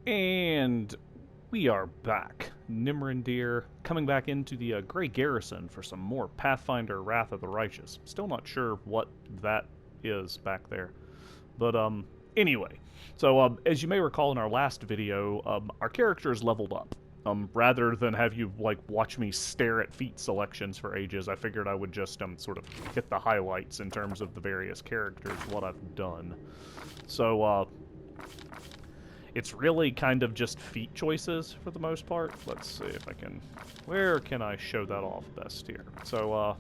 And we are back. Nimrandir coming back into the Grey Garrison for some more Pathfinder Wrath of the Righteous. Still not sure what that is back there. But, anyway. So, as you may recall in our last video, our characters leveled up. Rather than have you, like, watch me stare at feat selections for ages, I figured I would just, sort of hit the highlights in terms of the various characters, what I've done. So, it's really kind of just feat choices for the most part. Let's see if I can... Where can I show that off best here? So, are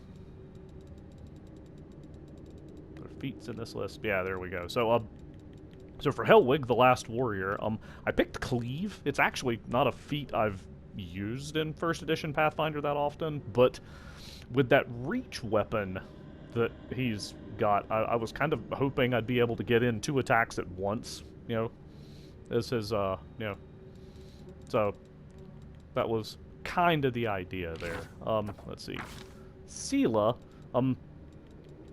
feats in this list? Yeah, there we go. So for Helwig, the Last Warrior, I picked Cleave. It's actually not a feat I've used in 1st edition Pathfinder that often, but with that reach weapon that he's got, I was kind of hoping I'd be able to get in 2 attacks at once, you know, as his, you know, so that was kind of the idea there. Let's see. Sela,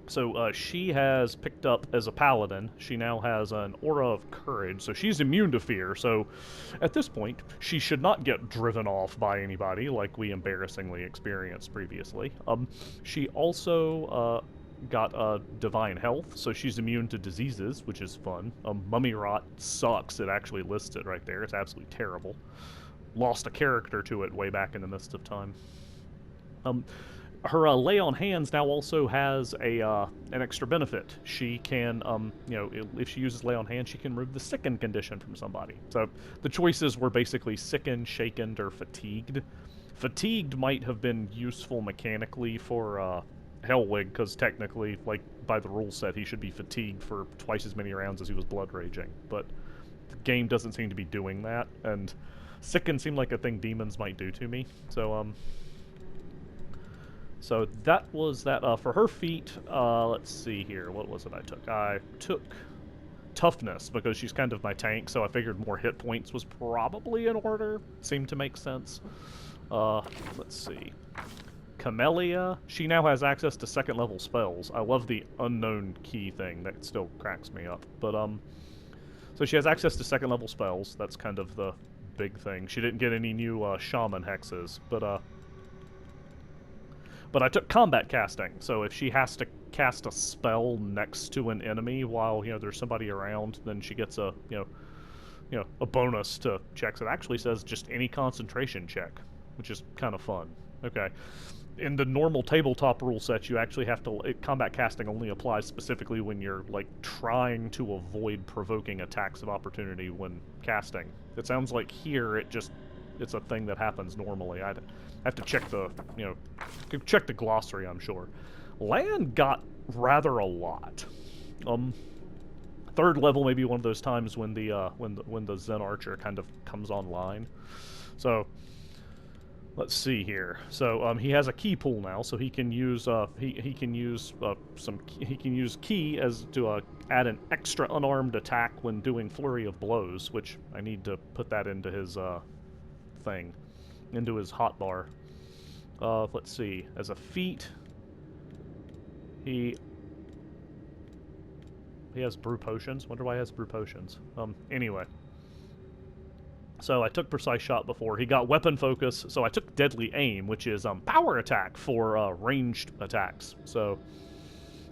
so she has picked up as a paladin. She now has an aura of courage, so she's immune to fear. So at this point, she should not get driven off by anybody like we embarrassingly experienced previously. She also got divine health, so she's immune to diseases, which is fun. Mummy rot sucks. It actually lists it right there. It's absolutely terrible. Lost a character to it way back in the midst of time. Her lay on hands now also has an extra benefit. She can, you know, if she uses lay on hands, she can remove the sickened condition from somebody. So the choices were basically sickened, shaken, or fatigued. Fatigued might have been useful mechanically for Helwig, because technically, like by the rule set, he should be fatigued for twice as many rounds as he was blood raging. But the game doesn't seem to be doing that, and sickened seemed like a thing demons might do to me. So that was that. For her feat, let's see here. What was it I took? I took toughness, because she's kind of my tank, so I figured more hit points was probably in order. Seemed to make sense. Let's see. Camellia, she now has access to 2nd level spells. I love the unknown key thing. That still cracks me up. But, so she has access to 2nd level spells. That's kind of the big thing. She didn't get any new shaman hexes, but I took combat casting, so if she has to cast a spell next to an enemy while, you know, there's somebody around, then she gets a, you know, a bonus to checks. It actually says just any concentration check, which is kind of fun. Okay. In the normal tabletop rule set, you actually have to... combat casting only applies specifically when you're, like, trying to avoid provoking attacks of opportunity when casting. It sounds like here it's a thing that happens normally. I'd have to check the, you know, check the glossary, I'm sure. Land got rather a lot. 3rd level may be one of those times when the Zen Archer kind of comes online. So let's see here. So he has a key pool now, so he can use he can use key as to add an extra unarmed attack when doing flurry of blows, which I need to put that into his thing, into his hotbar. Let's see. As a feat, he has brew potions. Wonder why he has brew potions. Anyway. So I took precise shot before. He got weapon focus, so I took deadly aim, which is power attack for ranged attacks. So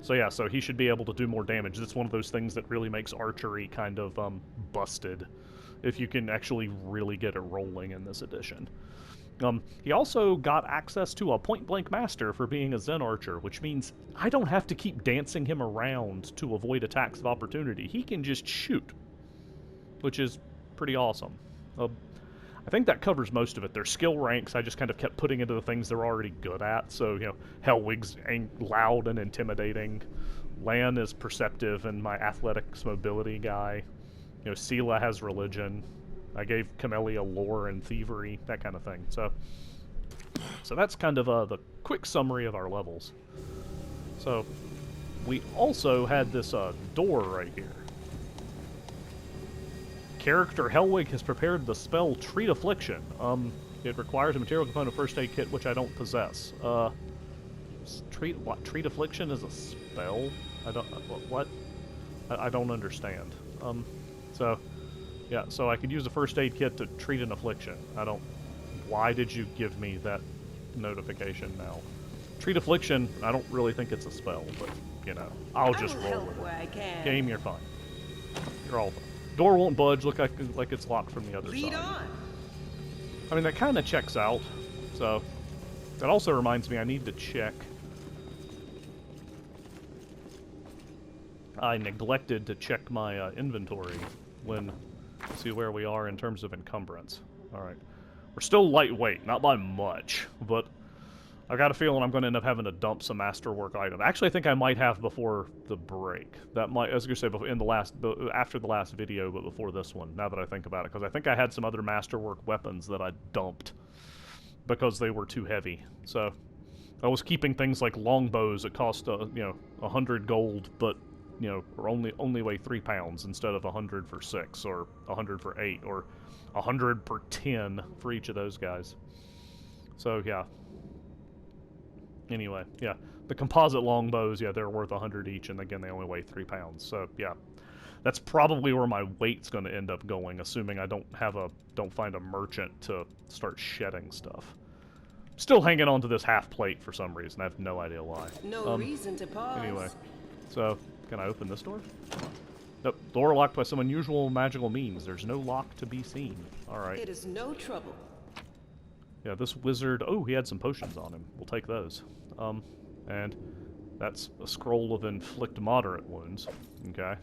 yeah, so he should be able to do more damage. That's one of those things that really makes archery kind of busted, if you can actually really get it rolling in this edition. He also got access to a point-blank master for being a Zen Archer, which means I don't have to keep dancing him around to avoid attacks of opportunity. He can just shoot, which is pretty awesome. I think that covers most of it. Their skill ranks, I just kind of kept putting into the things they're already good at. So, you know, Helwig's loud and intimidating. Lan is perceptive and my athletics mobility guy. You know, Sela has religion. I gave Camellia lore and thievery, that kind of thing. So that's kind of the quick summary of our levels. So we also had this door right here. Character Helwig has prepared the spell Treat Affliction. It requires a material component first aid kit, which I don't possess. Treat Affliction is a spell? I don't understand. So Yeah, so I could use a first aid kit to treat an affliction. I don't... Why did you give me that notification now? Treat affliction, I don't really think it's a spell, but, you know, I'll just roll with it. Game, you're fine. You're all fine. Door won't budge, look like it's locked from the other side. On. I mean, that kind of checks out, so... That also reminds me I need to check... I neglected to check my inventory when... See where we are in terms of encumbrance. Alright. We're still lightweight, not by much, but... I got a feeling I'm going to end up having to dump some masterwork items. Actually, I think I might have before the break. That might, I was going to say, before, after the last video, but before this one, now that I think about it. Because I think I had some other masterwork weapons that I dumped because they were too heavy. So, I was keeping things like longbows that cost, 100 gold, but, or only weigh 3 pounds instead of 100 for 6, or 100 for 8, or 100 per 10 for each of those guys. So, yeah. Anyway, yeah, the composite longbows, yeah, they're worth 100 each, and again, they only weigh 3 pounds. So, yeah, that's probably where my weight's going to end up going, assuming I don't find a merchant to start shedding stuff. Still hanging on to this half plate for some reason. I have no idea why. No reason to pause. Anyway, so can I open this door? Nope, door locked by some unusual magical means. There's no lock to be seen. All right. It is no trouble. Yeah, this wizard... Oh, he had some potions on him. We'll take those. And that's a scroll of inflict moderate wounds. Okay.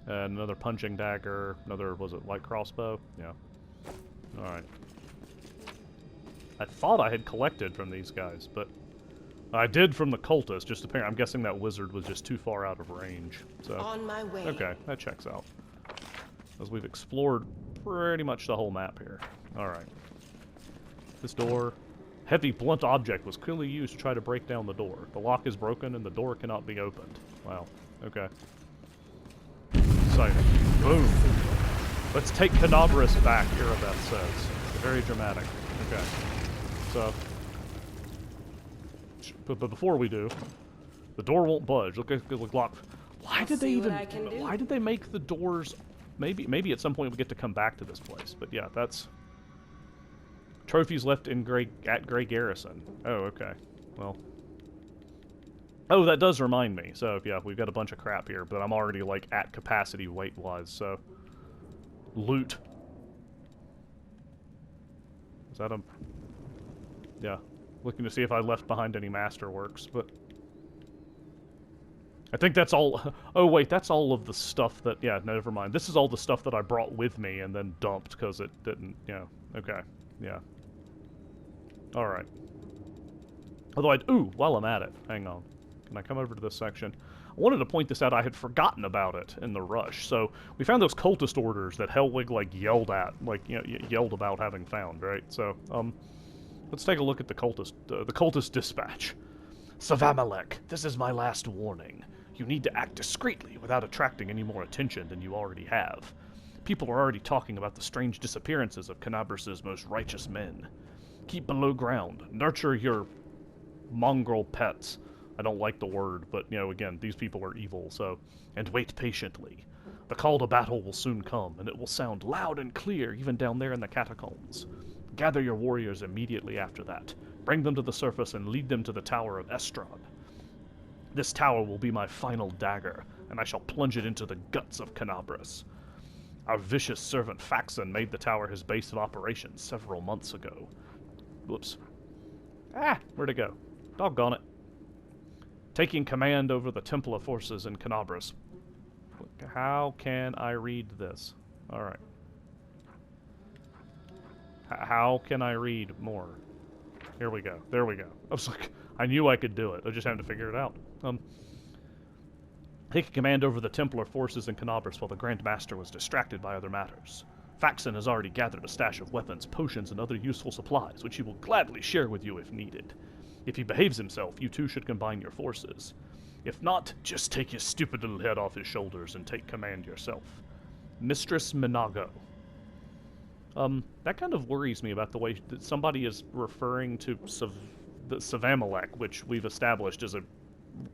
And another punching dagger. Another, was it light crossbow? Yeah. Alright. I thought I had collected from these guys, but... I did from the cultist, just apparently. I'm guessing that wizard was just too far out of range. So, on my way. Okay, that checks out. As we've explored pretty much the whole map here. Alright. This door... Heavy, blunt object was clearly used to try to break down the door. The lock is broken and the door cannot be opened. Wow. Okay. Exciting. Boom. Let's take Canobras back, Irabeth says. Very dramatic. Okay. So... But before we do, the door won't budge. Look locked. Why did they even... Why did they make the doors... Maybe at some point we get to come back to this place. But yeah, that's... Trophies left in at Grey Garrison. Oh, okay. Well. Oh, that does remind me. So, yeah, we've got a bunch of crap here, but I'm already, like, at capacity weight-wise, so... Loot. Is that a... Yeah. Looking to see if I left behind any masterworks, but... I think that's all... Oh, wait, that's all of the stuff that... Yeah, no, never mind. This is all the stuff that I brought with me and then dumped because it didn't... Yeah, okay. Yeah. Alright. Although ooh, while I'm at it, hang on. Can I come over to this section? I wanted to point this out. I had forgotten about it in the rush. So, we found those cultist orders that Hellwig, like, yelled about having found, right? So, let's take a look at the cultist dispatch. Savamalek, this is my last warning. You need to act discreetly without attracting any more attention than you already have. People are already talking about the strange disappearances of Canabras's most righteous men. Keep below ground. Nurture your mongrel pets. I don't like the word, but, again, these people are evil, so... And wait patiently. The call to battle will soon come, and it will sound loud and clear even down there in the catacombs. Gather your warriors immediately after that. Bring them to the surface and lead them to the Tower of Estrad. This tower will be my final dagger, and I shall plunge it into the guts of Canabras. Our vicious servant Faxon made the tower his base of operations several months ago. Whoops. Ah! Where'd it go? Doggone it. Taking command over the Templar forces in Canabras. How can I read this? Alright. How can I read more? Here we go. There we go. I was like, I knew I could do it. I just had to figure it out. Taking command over the Templar forces in Canabras while the Grand Master was distracted by other matters. Faxon has already gathered a stash of weapons, potions, and other useful supplies, which he will gladly share with you if needed. If he behaves himself, you two should combine your forces. If not, just take his stupid little head off his shoulders and take command yourself. Mistress Minago. That kind of worries me about the way that somebody is referring to the Savamalek, which we've established as a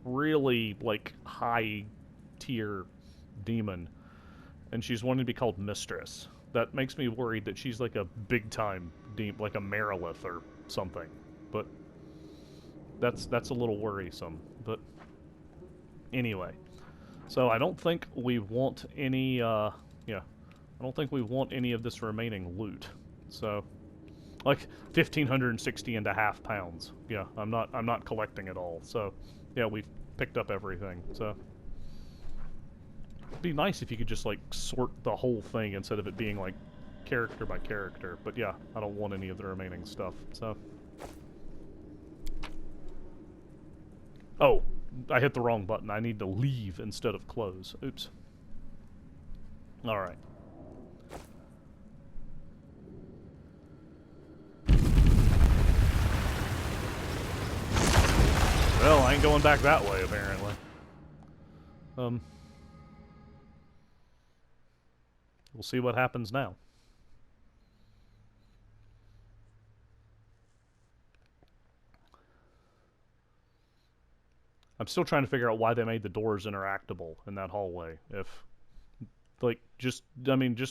really, like, high-tier demon. and she's wanting to be called Mistress. That makes me worried that she's like a big-time like a Merilith or something. But that's a little worrisome. But anyway, so I don't think we want any. I don't think we want any of this remaining loot. So, like 1,560.5 pounds. Yeah, I'm not collecting it all. So, yeah, we've picked up everything. So. It'd be nice if you could just, like, sort the whole thing instead of it being, like, character by character. But, yeah, I don't want any of the remaining stuff, so... Oh, I hit the wrong button. I need to leave instead of close. Oops. Alright. Well, I ain't going back that way, apparently. We'll see what happens now. I'm still trying to figure out why they made the doors interactable in that hallway. If, like, just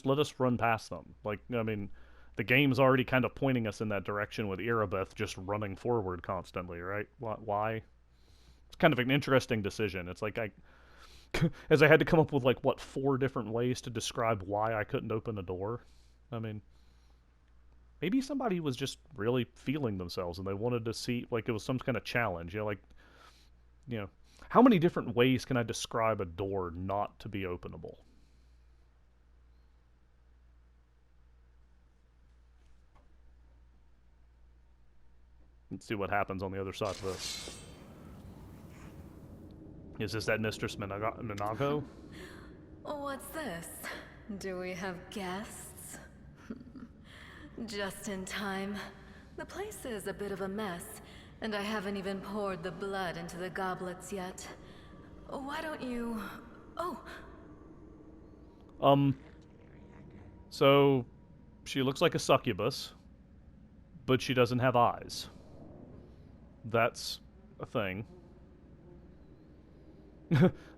let us run past them. Like, I mean, the game's already kind of pointing us in that direction with Erebeth just running forward constantly, right? Why? It's kind of an interesting decision. It's like as I had to come up with, like, what, 4 different ways to describe why I couldn't open a door? I mean, maybe somebody was just really feeling themselves and they wanted to see, like, it was some kind of challenge, how many different ways can I describe a door not to be openable? Let's see what happens on the other side of this. Is this that Mistress Minago? What's this? Do we have guests? Just in time. The place is a bit of a mess, and I haven't even poured the blood into the goblets yet. Why don't you... Oh! So, she looks like a succubus, but she doesn't have eyes. That's a thing.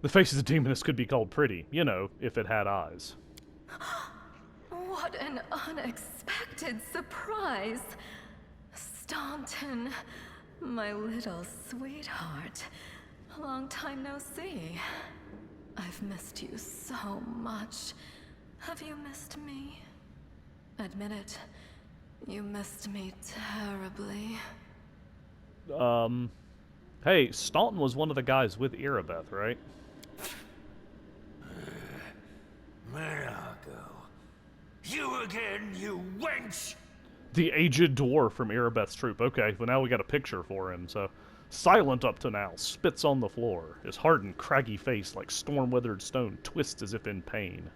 The face of the demoness could be called pretty, if it had eyes. What an unexpected surprise! Staunton, my little sweetheart. Long time no see. I've missed you so much. Have you missed me? Admit it. You missed me terribly. Hey, Staunton was one of the guys with Erebeth, right? Minago. You again, you wench! The aged dwarf from Erebeth's troop. Okay, well now we got a picture for him, so... Silent up to now, spits on the floor. His hardened, craggy face, like storm-weathered stone, twists as if in pain.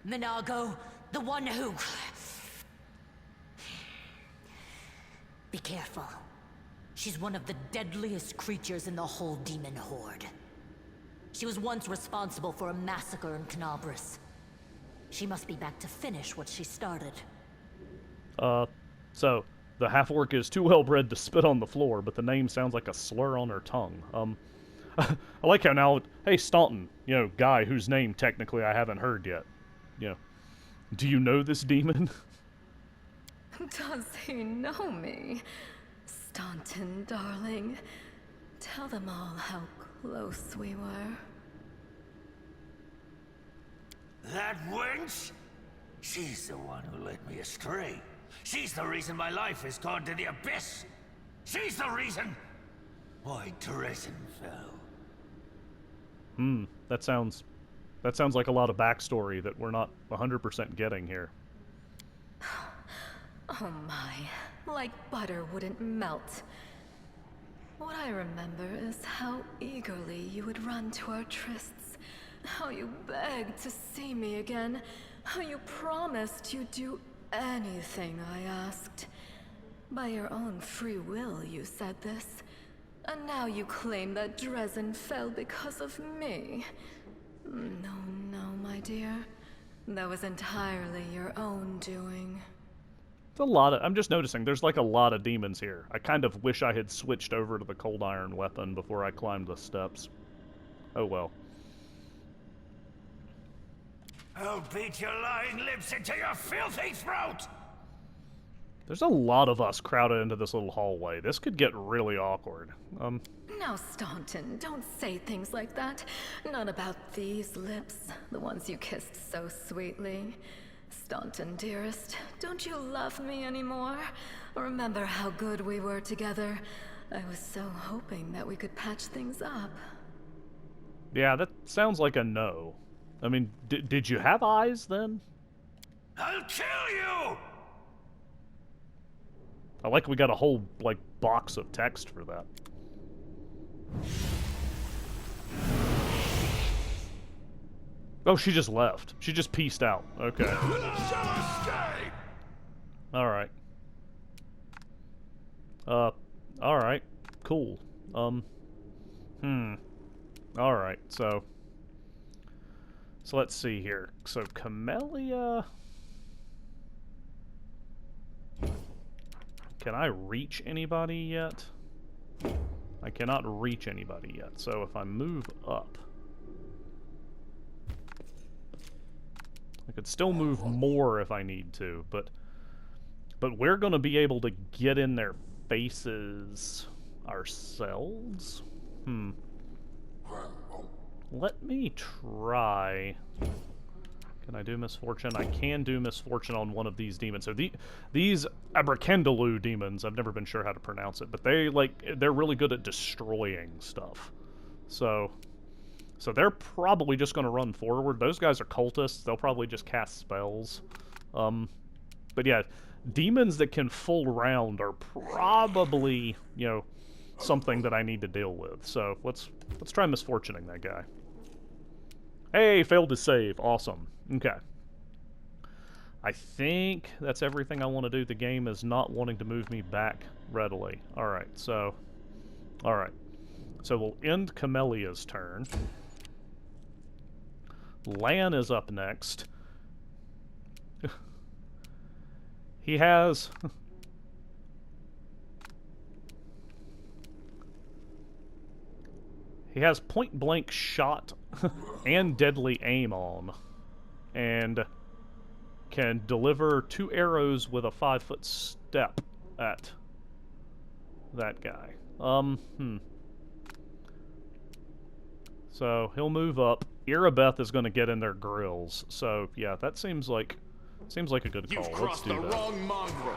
Minago, the one who... Be careful. She's one of the deadliest creatures in the whole demon horde. She was once responsible for a massacre in Canabris. She must be back to finish what she started. So, the half-orc is too well-bred to spit on the floor, but the name sounds like a slur on her tongue. I like how now, hey, Staunton, guy whose name technically I haven't heard yet. Do you know this demon? Does he know me? Staunton, darling. Tell them all how close we were. That wench? She's the one who led me astray. She's the reason my life has gone to the abyss. She's the reason why Dresden fell. That sounds like a lot of backstory that we're not 100% getting here. Oh my, like butter wouldn't melt. What I remember is how eagerly you would run to our trysts, how you begged to see me again, how you promised you'd do anything I asked. By your own free will, you said this. And now you claim that Dresden fell because of me. No, my dear. That was entirely your own doing. It's a lot of... I'm just noticing, there's like a lot of demons here. I kind of wish I had switched over to the cold iron weapon before I climbed the steps. Oh well. I'll beat your lying lips into your filthy throat! There's a lot of us crowded into this little hallway. This could get really awkward. Now, Staunton, don't say things like that. Not about these lips, the ones you kissed so sweetly. Staunton, dearest, don't you love me anymore? Remember how good we were together? I was so hoping that we could patch things up. Yeah, that sounds like a no. I mean, did you have eyes then? I'll kill you! I like we got a whole, like, box of text for that. Oh, she just left. She just peaced out. Okay. Alright. Alright. Cool. Alright, so let's see here. So, Camellia... Can I reach anybody yet? I cannot reach anybody yet. So if I move up, I could still move more if I need to, but we're going to be able to get in their faces ourselves? Let me try. Can I do Misfortune? I can do Misfortune on one of these demons. So these Abrakendalu demons, I've never been sure how to pronounce it, but they're really good at destroying stuff. So they're probably just going to run forward. Those guys are cultists. They'll probably just cast spells. But yeah, demons that can full round are probably, you know, something that I need to deal with. So let's try Misfortuning that guy. Hey, failed to save. Awesome. Okay. I think that's everything I want to do. The game is not wanting to move me back readily. Alright, so... Alright. So we'll end Camellia's turn. Lan is up next. He has... He has point-blank shot and deadly aim on, and can deliver 2 arrows with a 5-foot step at that guy. So he'll move up. Irabeth is going to get in their grills. So yeah, that seems like a good call. Let's do that. Wrong mongrel.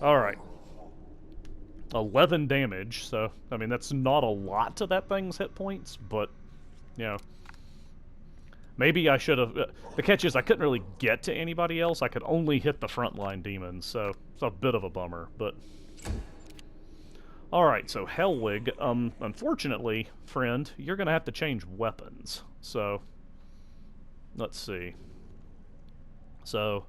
All right. 11 damage, so, I mean, that's not a lot to that thing's hit points, but, you know, maybe I should have... the catch is I couldn't really get to anybody else. I could only hit the frontline demons, so it's a bit of a bummer, but... Alright, so Hellwig, unfortunately, friend, you're gonna have to change weapons, so... Let's see. So...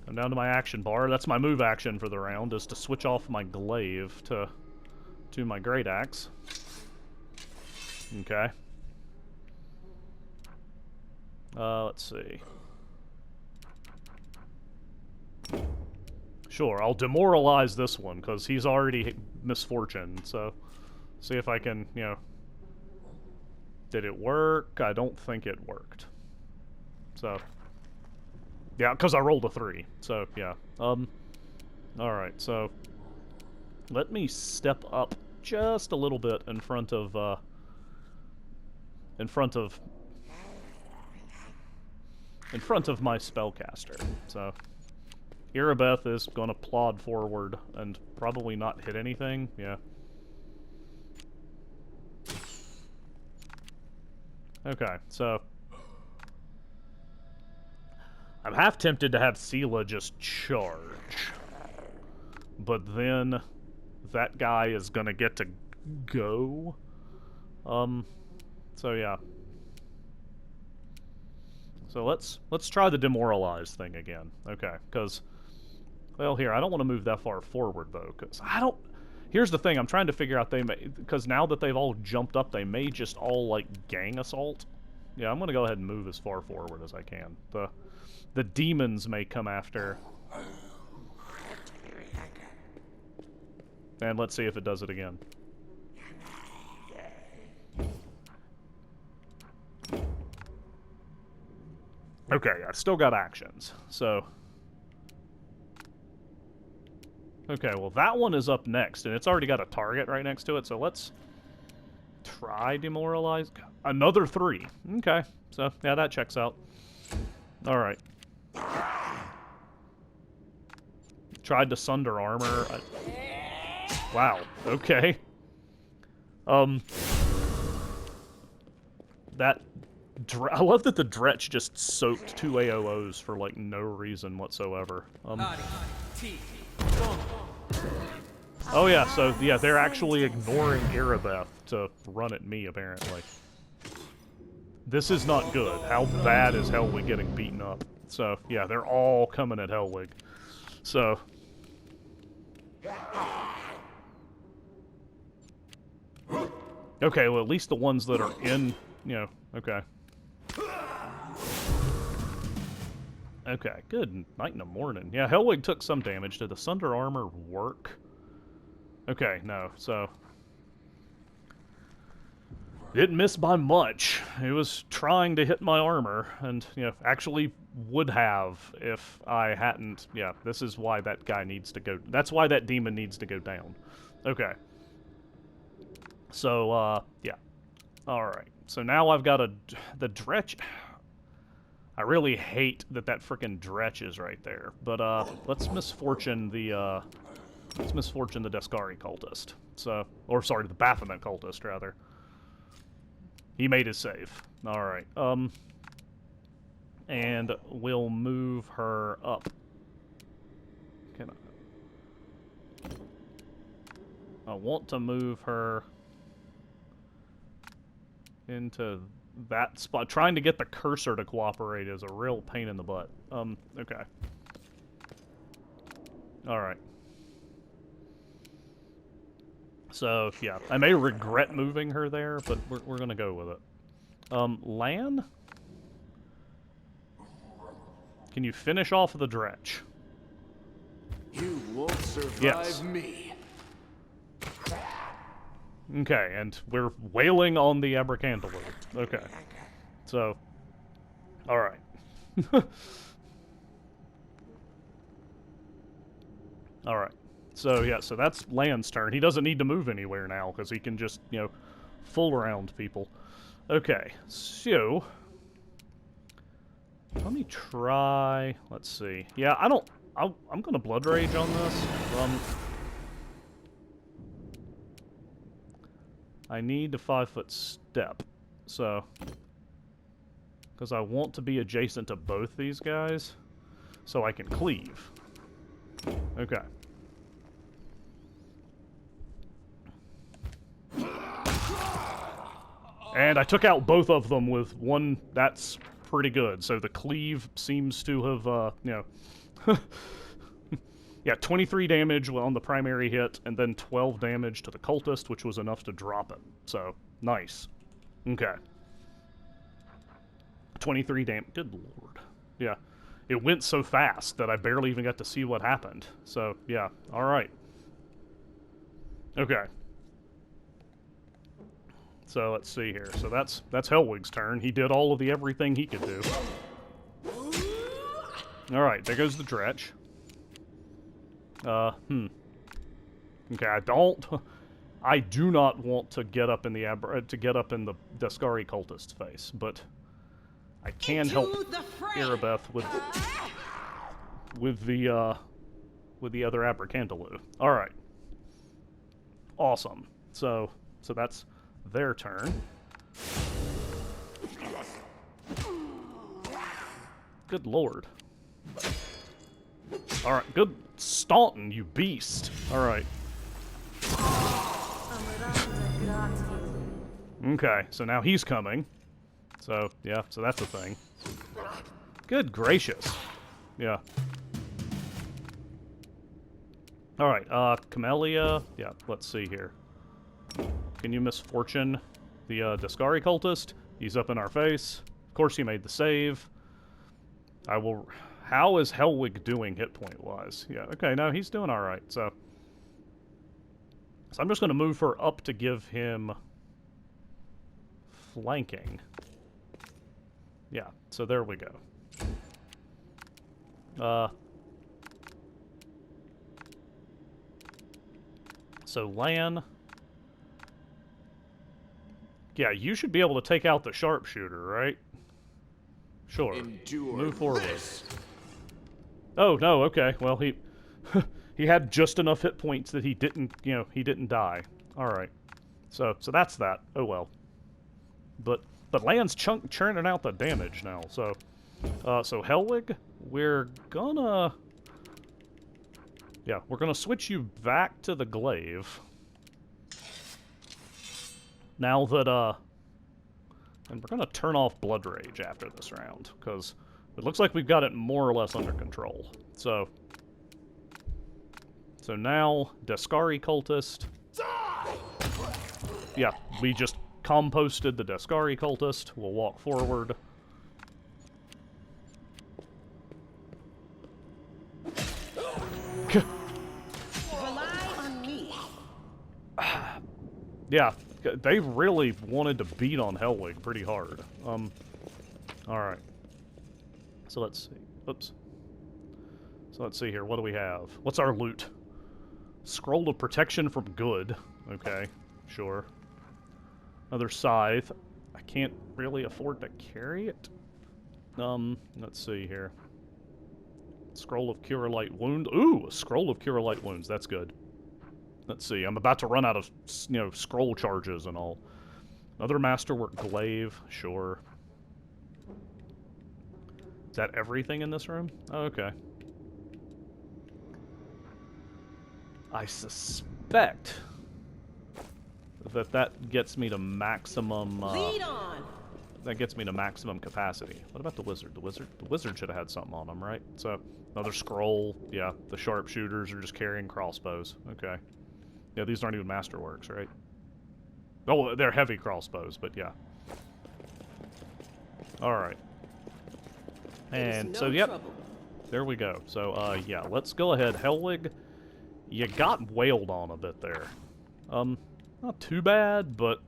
I'm down to my action bar. That's my move action for the round, is to switch off my glaive to my great axe. Okay. Let's see. Sure, I'll demoralize this one, because he's already Misfortune, so... See if I can, you know... Did it work? I don't think it worked. So... Yeah, because I rolled a 3. So, yeah. Alright, so... Let me step up just a little bit in front of my spellcaster. So... Irabeth is going to plod forward and probably not hit anything. Yeah. Okay, so... I'm half tempted to have Sela just charge. But then that guy is gonna get to go. So yeah. So let's try the demoralize thing again. Okay, because well here, I don't want to move that far forward though, because I don't here's the thing, I'm trying to figure out because now that they've all jumped up, they may just all like gang assault. Yeah, I'm gonna go ahead and move as far forward as I can. The demons may come after. And let's see if it does it again. Okay, I still got actions, so... Okay, well that one is up next, and it's already got a target right next to it, so let's try demoralize. Another 3. Okay, so yeah, that checks out. Alright. Tried to sunder armor. Wow, okay. That... I love that the Dretch just soaked 2 AOOs for, like, no reason whatsoever. Oh yeah, so, yeah, they're actually ignoring Erebeth to run at me, apparently. This is not good. How bad is Hellwig getting beaten up? So, yeah, they're all coming at Hellwig. So... Okay, well, at least the ones that are in, you know, okay. Okay, good night in the morning. Yeah, Hellwig took some damage. Did the Sunder Armor work? Okay, no, so... Didn't miss by much. It was trying to hit my armor, and, you know, actually would have if I hadn't... Yeah, this is why that guy needs to go... That's why that demon needs to go down. Okay. So, yeah. Alright. So now I've got the Dretch... I really hate that frickin' Dretch is right there. But, let's misfortune the, Deskari cultist. So... Or, sorry, the Baphomet cultist, rather. He made his save. Alright, and we'll move her up. Can I want to move her into that spot. Trying to get the cursor to cooperate is a real pain in the butt. Okay. Alright. So, yeah, I may regret moving her there, but we're gonna go with it. Lan? Can you finish off the Dretch? You won't survive yes. me. Okay, and we're wailing on the Abracandaloon. Okay. So, alright. Alright. So, yeah, so that's Lan's turn. He doesn't need to move anywhere now, because he can just, you know, fool around people. Okay, so... Let me try... Let's see. Yeah, I'm gonna Blood Rage on this. I need a 5-foot step, so... Because I want to be adjacent to both these guys, so I can cleave. Okay. And I took out both of them with one. That's pretty good. So the cleave seems to have, you know... yeah, 23 damage on the primary hit, and then 12 damage to the cultist, which was enough to drop it. So, nice. Okay. 23 damage. Good lord. Yeah. It went so fast that I barely even got to see what happened. So, yeah. Alright. Okay. So let's see here. So that's Hellwig's turn. He did all of the everything he could do. Alright, there goes the Dretch. Okay, I do not want to get up in the Deskari cultist's face, but I can help Erebeth with the other Abracandaloon. Alright. Awesome. So that's their turn. Good lord. Alright, good Staunton, you beast. Alright. Okay, so now he's coming. So, yeah, so that's a thing. Good gracious. Yeah. Alright, Camellia. Yeah, let's see here. Can you misfortune the Deskari cultist? He's up in our face. Of course he made the save. I will... How is Hellwig doing hit point-wise? Yeah, okay, no, he's doing alright, so... So I'm just going to move her up to give him... flanking. Yeah, so there we go. So Lan. Yeah, you should be able to take out the sharpshooter, right? Sure. Endure Move forward. this. Oh, no, okay. Well, he he had just enough hit points that he didn't, he didn't die. All right. So that's that. Oh well. But Lan's churning out the damage now. So Helwig, we're gonna switch you back to the glaive. Now that and we're gonna turn off Blood Rage after this round, because it looks like we've got it more or less under control. So now Deskari cultist. Yeah, we just composted the Deskari cultist. We'll walk forward. Rely on me. Yeah, they really wanted to beat on Helwig pretty hard. Alright. So let's see. Oops. So let's see here. What do we have? What's our loot? Scroll of Protection from Good. Okay, sure. Another scythe. I can't really afford to carry it. Let's see here. Scroll of Cure Light Wound. Ooh, a Scroll of Cure Light Wounds. That's good. Let's see. I'm about to run out of, scroll charges and all. Another Masterwork Glaive. Sure. Is that everything in this room? Oh, okay. I suspect that gets me to maximum. Lead on. That gets me to maximum capacity. What about the wizard? The wizard should have had something on him, right? So another scroll. Yeah, the sharpshooters are just carrying crossbows. Okay. Yeah, these aren't even masterworks, right? Oh, they're heavy crossbows, but yeah. All right. And so, yep. Trouble. There we go. So, yeah, let's go ahead. Helwig, you got wailed on a bit there. Not too bad, but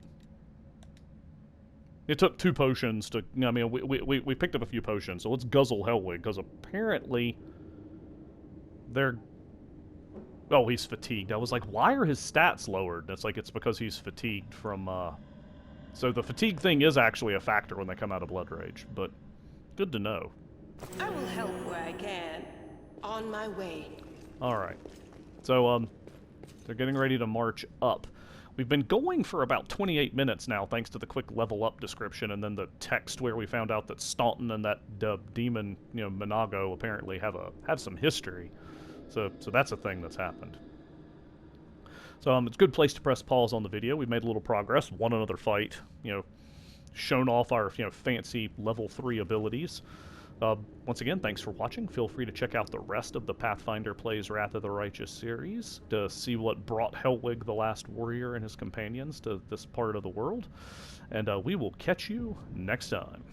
it took 2 potions to... I mean, we picked up a few potions, so let's guzzle Helwig, because apparently they're... Oh, he's fatigued. I was like, why are his stats lowered? It's like, it's because he's fatigued from, So the fatigue thing is actually a factor when they come out of Blood Rage, but good to know. I will help where I can. On my way. Alright. So, they're getting ready to march up. We've been going for about 28 minutes now, thanks to the quick level up description, and then the text where we found out that Staunton and that demon, Minago, apparently have some history. So that's a thing that's happened. So it's a good place to press pause on the video. We've made a little progress, won another fight, shown off our fancy level 3 abilities. Once again, thanks for watching. Feel free to check out the rest of the Pathfinder Plays Wrath of the Righteous series to see what brought Helwig the Last Warrior and his companions to this part of the world. And we will catch you next time.